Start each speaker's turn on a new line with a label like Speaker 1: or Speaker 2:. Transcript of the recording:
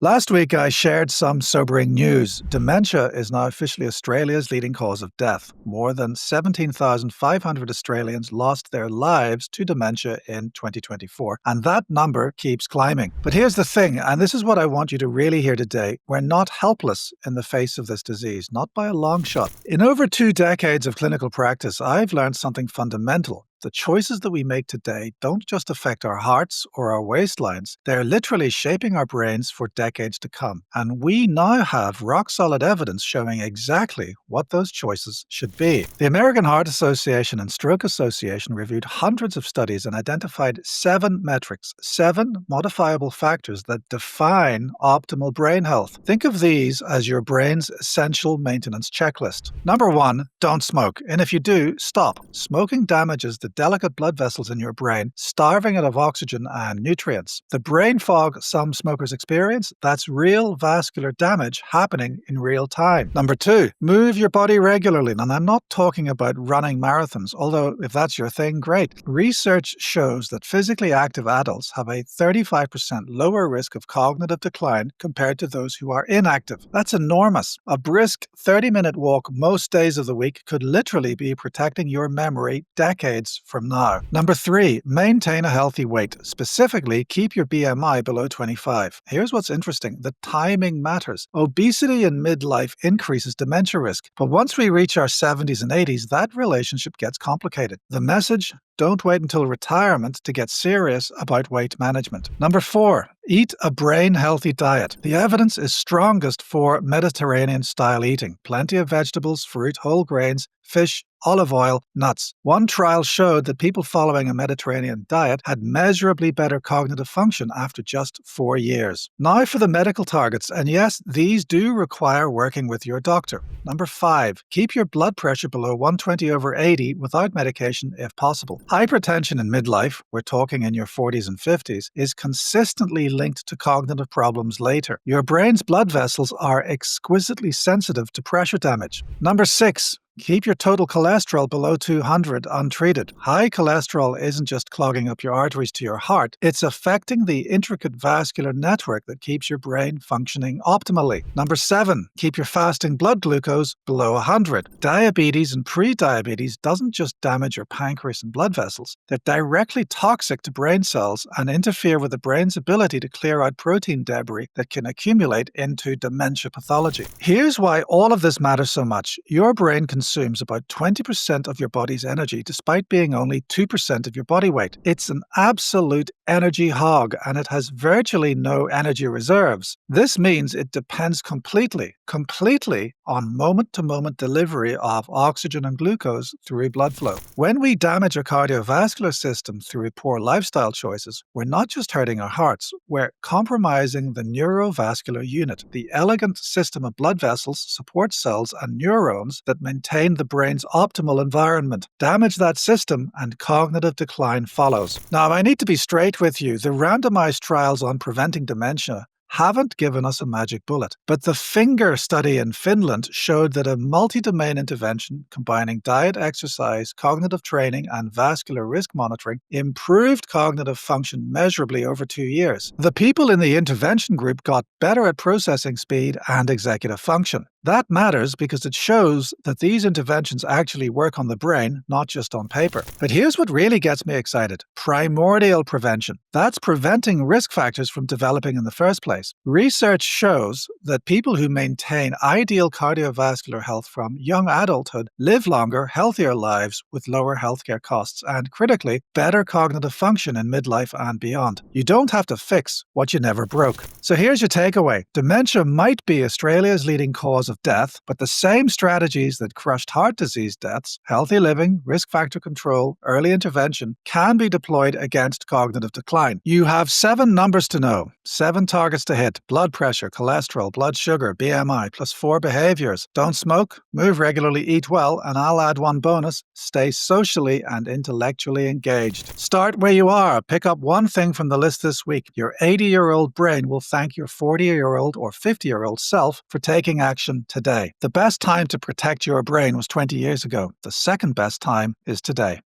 Speaker 1: Last week, I shared some sobering news. Dementia is now officially Australia's leading cause of death. More than 17,500 Australians lost their lives to dementia in 2024, and that number keeps climbing. But here's the thing, and this is what I want you to really hear today. We're not helpless in the face of this disease, not by a long shot. In over 2 decades of clinical practice, I've learned something fundamental. The choices that we make today don't just affect our hearts or our waistlines, they're literally shaping our brains for decades to come. And we now have rock-solid evidence showing exactly what those choices should be. The American Heart Association and Stroke Association reviewed hundreds of studies and identified 7 metrics, 7 modifiable factors that define optimal brain health. Think of these as your brain's essential maintenance checklist. Number 1, don't smoke. And if you do, stop. Smoking damages the delicate blood vessels in your brain, starving it of oxygen and nutrients. The brain fog some smokers experience, that's real vascular damage happening in real time. Number 2, move your body regularly. And I'm not talking about running marathons, although if that's your thing, great. Research shows that physically active adults have a 35% lower risk of cognitive decline compared to those who are inactive. That's enormous. A brisk 30-minute walk most days of the week could literally be protecting your memory decades from now. Number 3, maintain a healthy weight. Specifically, keep your BMI below 25. Here's what's interesting. The timing matters. Obesity in midlife increases dementia risk, but once we reach our 70s and 80s, that relationship gets complicated. The message? Don't wait until retirement to get serious about weight management. Number 4, eat a brain-healthy diet. The evidence is strongest for Mediterranean-style eating. Plenty of vegetables, fruit, whole grains, fish, olive oil, nuts. One trial showed that people following a Mediterranean diet had measurably better cognitive function after just 4 years. Now for the medical targets, and yes, these do require working with your doctor. Number 5, keep your blood pressure below 120/80 without medication if possible. Hypertension in midlife, we're talking in your 40s and 50s, is consistently linked to cognitive problems later. Your brain's blood vessels are exquisitely sensitive to pressure damage. Number 6, keep your total cholesterol below 200 untreated. High cholesterol isn't just clogging up your arteries to your heart, it's affecting the intricate vascular network that keeps your brain functioning optimally. Number 7, keep your fasting blood glucose below 100. Diabetes and pre-diabetes doesn't just damage your pancreas and blood vessels, they're directly toxic to brain cells and interfere with the brain's ability to clear out protein debris that can accumulate into dementia pathology. Here's why all of this matters so much. Your brain consumes about 20% of your body's energy despite being only 2% of your body weight. It's an absolute energy hog and it has virtually no energy reserves. This means it depends completely on moment-to-moment delivery of oxygen and glucose through blood flow. When we damage our cardiovascular system through poor lifestyle choices, we're not just hurting our hearts, we're compromising the neurovascular unit, the elegant system of blood vessels, support cells, and neurons that maintain the brain's optimal environment. Damage that system and cognitive decline follows. Now, I need to be straight with you. The randomized trials on preventing dementia haven't given us a magic bullet. But the FINGER study in Finland showed that a multi-domain intervention combining diet, exercise, cognitive training, and vascular risk monitoring improved cognitive function measurably over 2 years. The people in the intervention group got better at processing speed and executive function. That matters because it shows that these interventions actually work on the brain, not just on paper. But here's what really gets me excited. Primordial prevention. That's preventing risk factors from developing in the first place. Research shows that people who maintain ideal cardiovascular health from young adulthood live longer, healthier lives with lower healthcare costs and, critically, better cognitive function in midlife and beyond. You don't have to fix what you never broke. So here's your takeaway. Dementia might be Australia's leading cause of death, but the same strategies that crushed heart disease deaths, healthy living, risk factor control, early intervention, can be deployed against cognitive decline. You have 7 numbers to know, 7 targets to hit: blood pressure, cholesterol, blood sugar, BMI, plus 4 behaviors. Don't smoke, move regularly, eat well, and I'll add 1 bonus: stay socially and intellectually engaged. Start where you are. Pick up 1 thing from the list this week. Your 80-year-old brain will thank your 40-year-old or 50-year-old self for taking action today. The best time to protect your brain was 20 years ago. The second best time is today.